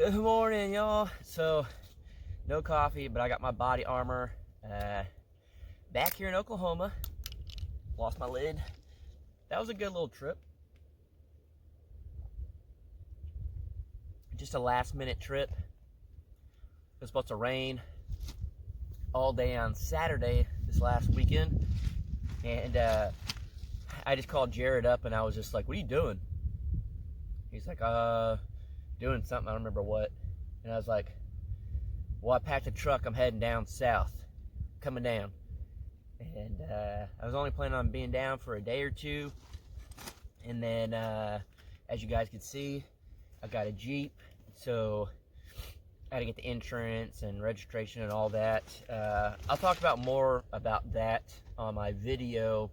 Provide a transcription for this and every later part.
Good morning, y'all. So, no coffee, but I got my body armor. Back here in Oklahoma. Lost my lid. That was a good little trip. Just a last minute trip. It was supposed to rain all day on Saturday this last weekend. And I just called Jared up and I was just like, what are you doing? He's like, doing something, I don't remember what. And I was like, well, I packed a truck, I'm heading down south, coming down. And I was only planning on being down for a day or two. And then, as you guys can see, I got a Jeep, so I had to get the insurance and registration and all that. I'll talk about more about that on my video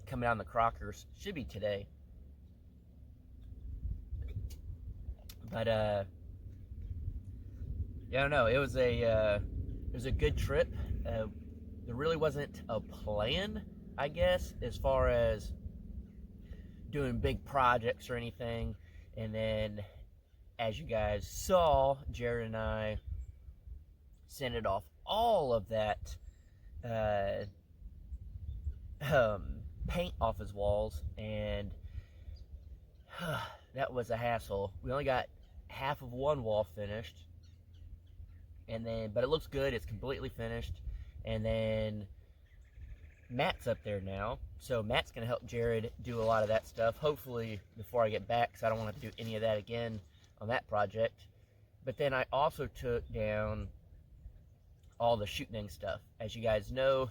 coming out on the Crockers. Should be today. But yeah, I don't know. It was a good trip. There really wasn't a plan, I guess, as far as doing big projects or anything. And then, as you guys saw, Jared and I sanded off all of that paint off his walls, and that was a hassle. We only got half of one wall finished, and then, but it looks good. It's completely finished. And then Matt's up there now, so Matt's gonna help Jared do a lot of that stuff, hopefully before I get back, because I don't want to have to do any of that again on that project. But then I also took down all the shoot dang stuff. As you guys know,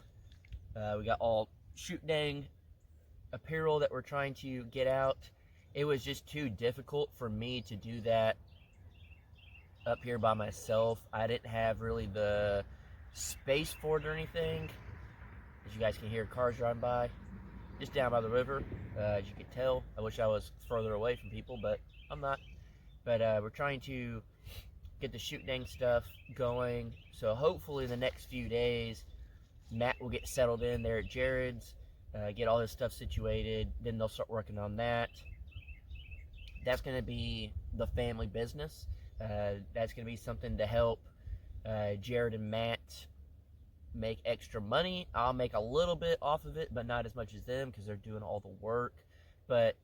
we got all shoot dang apparel that we're trying to get out. It was just too difficult for me to do that up here by myself. I didn't have really the space for it or anything. As you guys can hear cars driving by, just down by the river. As you can tell, I wish I was further away from people, but I'm not. But we're trying to get the shoot dang stuff going, so hopefully in the next few days Matt will get settled in there at Jared's, get all his stuff situated, then they'll start working on that. That's going to be the family business. That's going to be something to help Jared and Matt make extra money. I'll make a little bit off of it, but not as much as them, because they're doing all the work. But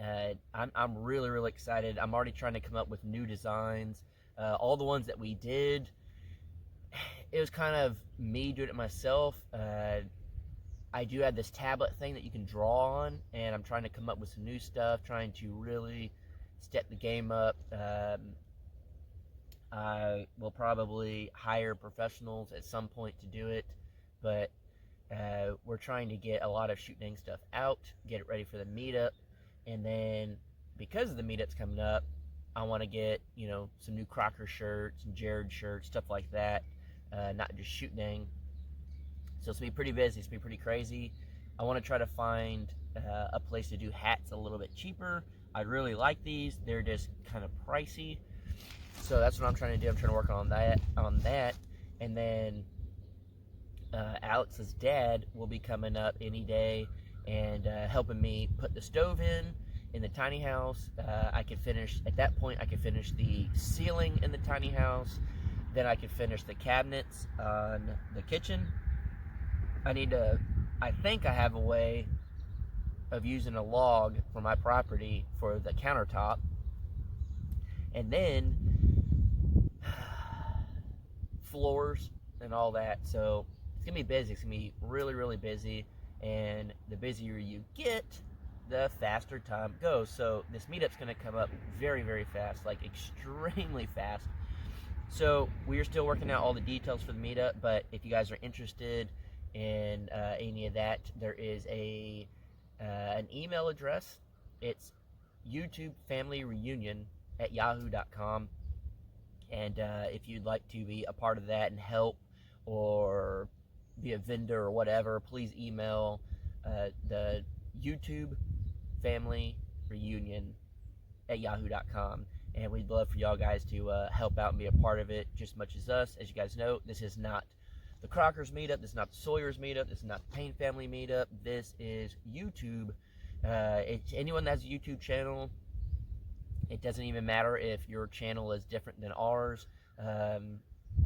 I'm really, really excited. I'm already trying to come up with new designs. All the ones that we did, it was kind of me doing it myself. I do have this tablet thing that you can draw on, and I'm trying to come up with some new stuff, trying to really step the game up. I will probably hire professionals at some point to do it, but we're trying to get a lot of shoot dang stuff out, get it ready for the meetup, and then because of the meetup's coming up, I want to get, you know, some new Crocker shirts and Jared shirts, stuff like that, not just shoot dang. So it's going to be pretty busy, it's going to be pretty crazy. I want to try to find a place to do hats a little bit cheaper. I really like these, they're just kind of pricey. So that's what I'm trying to do. I'm trying to work on that. And then Alex's dad will be coming up any day and helping me put the stove in the tiny house. I can finish, at that point, I can finish the ceiling in the tiny house. Then I can finish the cabinets on the kitchen. I think I have a way of using a log for my property for the countertop. And then floors and all that. So it's gonna be busy. It's gonna be really, really busy. And the busier you get, the faster time goes. So this meetup's gonna come up very, very fast, like extremely fast. So we are still working out all the details for the meetup, but if you guys are interested in any of that, there is an email address. It's youtubefamilyreunion@yahoo.com. And if you'd like to be a part of that and help or be a vendor or whatever, please email the YouTube Family Reunion@yahoo.com. And we'd love for y'all guys to help out and be a part of it just as much as us. As you guys know, this is not the Crockers meetup, this is not the Sawyers meetup, this is not the Payne family meetup, this is YouTube. It's anyone that has a YouTube channel It doesn't even matter if your channel is different than ours.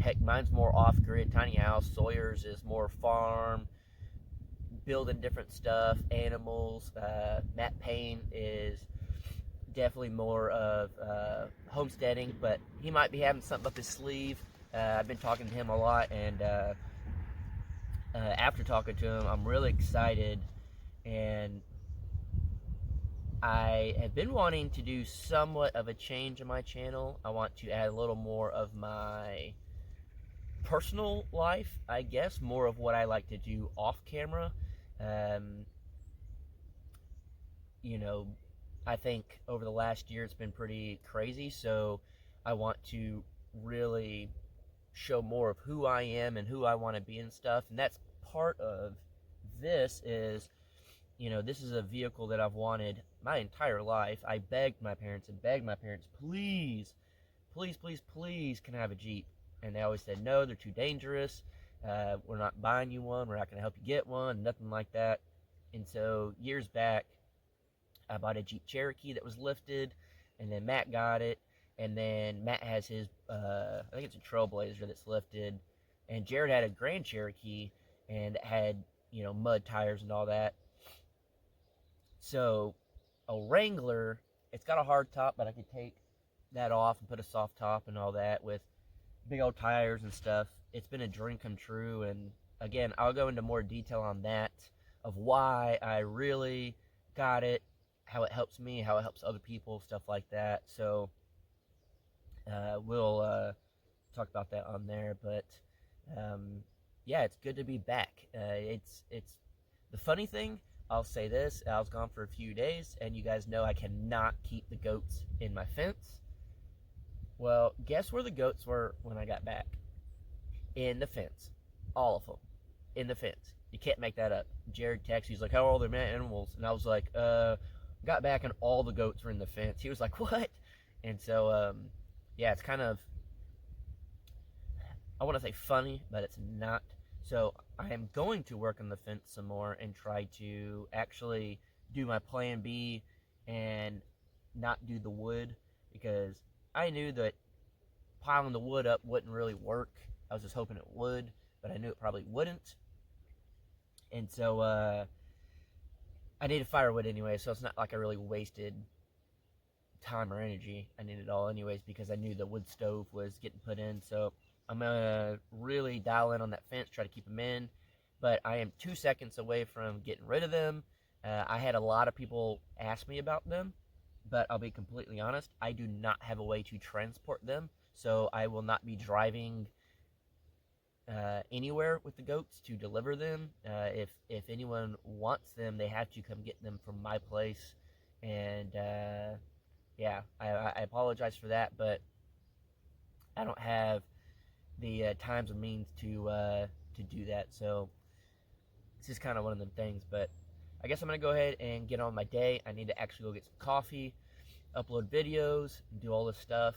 Heck, mine's more off-grid, tiny house. Sawyer's is more farm, building different stuff, animals. Matt Payne is definitely more of homesteading, but he might be having something up his sleeve. I've been talking to him a lot, and after talking to him, I'm really excited, and I have been wanting to do somewhat of a change in my channel. I want to add a little more of my personal life, I guess, more of what I like to do off camera. You know, I think over the last year it's been pretty crazy, so I want to really show more of who I am and who I want to be and stuff, and that's part of this is, you know, this is a vehicle that I've wanted my entire life. I begged my parents, please, please, please, please, can I have a Jeep? And they always said, no, they're too dangerous. We're not buying you one. We're not going to help you get one, nothing like that. And so years back, I bought a Jeep Cherokee that was lifted, and then Matt got it. And then Matt has his, I think it's a Trailblazer that's lifted. And Jared had a Grand Cherokee, and it had, you know, mud tires and all that. So a Wrangler, it's got a hard top, but I could take that off and put a soft top and all that with big old tires and stuff. It's been a dream come true, and again, I'll go into more detail on that, of why I really got it, how it helps me, how it helps other people, stuff like that. So we'll talk about that on there, but yeah, it's good to be back. It's the funny thing, I'll say this, I was gone for a few days, and you guys know I cannot keep the goats in my fence. Well, guess where the goats were when I got back? In the fence. All of them. In the fence. You can't make that up. Jared texted, he's like, how are all the animals? And I was like, got back and all the goats were in the fence. He was like, what? And so, yeah, it's kind of, I want to say funny, but it's not. So I am going to work on the fence some more and try to actually do my plan B and not do the wood, because I knew that piling the wood up wouldn't really work. I was just hoping it would, but I knew it probably wouldn't. And so I needed firewood anyway, so it's not like I really wasted time or energy. I needed it all anyways, because I knew the wood stove was getting put in. So I'm going to really dial in on that fence, try to keep them in. But I am 2 seconds away from getting rid of them. I had a lot of people ask me about them, but I'll be completely honest, I do not have a way to transport them. So I will not be driving anywhere with the goats to deliver them. If anyone wants them, they have to come get them from my place. And yeah, I apologize for that, but I don't have the times or means to do that. So it's just kind of one of them things. But I guess I'm gonna go ahead and get on my day. I need to actually go get some coffee, upload videos, do all this stuff,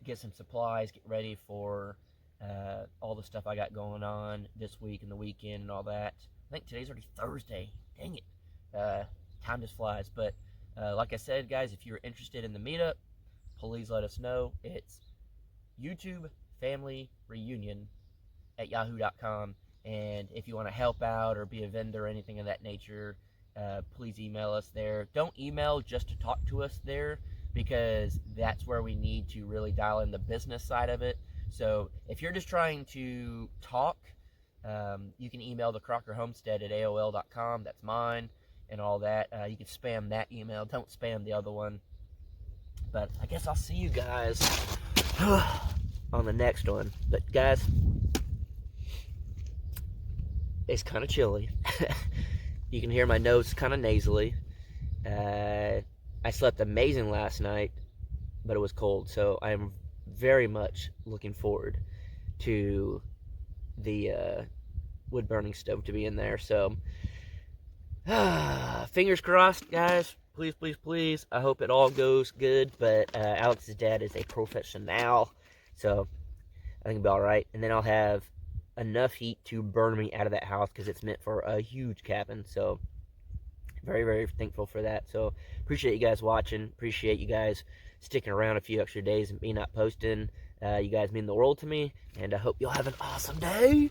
get some supplies, get ready for all the stuff I got going on this week and the weekend and all that. I think today's already Thursday. Dang it. Time just flies. But like I said, guys, if you're interested in the meetup, please let us know. It's YouTube Family Reunion at yahoo.com. And if you want to help out or be a vendor or anything of that nature, please email us there. Don't email just to talk to us there, because that's where we need to really dial in the business side of it. So if you're just trying to talk, you can email the Crocker Homestead at AOL.com. That's mine and all that. You can spam that email. Don't spam the other one. But I guess I'll see you guys on the next one. But guys, it's kind of chilly. You can hear my nose kind of nasally. I slept amazing last night, but it was cold. So I am very much looking forward to the wood burning stove to be in there. So fingers crossed, guys. Please, please, please. I hope it all goes good. But Alex's dad is a professional, so I think it'll be all right. And then I'll have enough heat to burn me out of that house, because it's meant for a huge cabin. So Very, very thankful for that. So appreciate you guys watching. Appreciate you guys sticking around a few extra days and me not posting. You guys mean the world to me, and I hope y'all have an awesome day.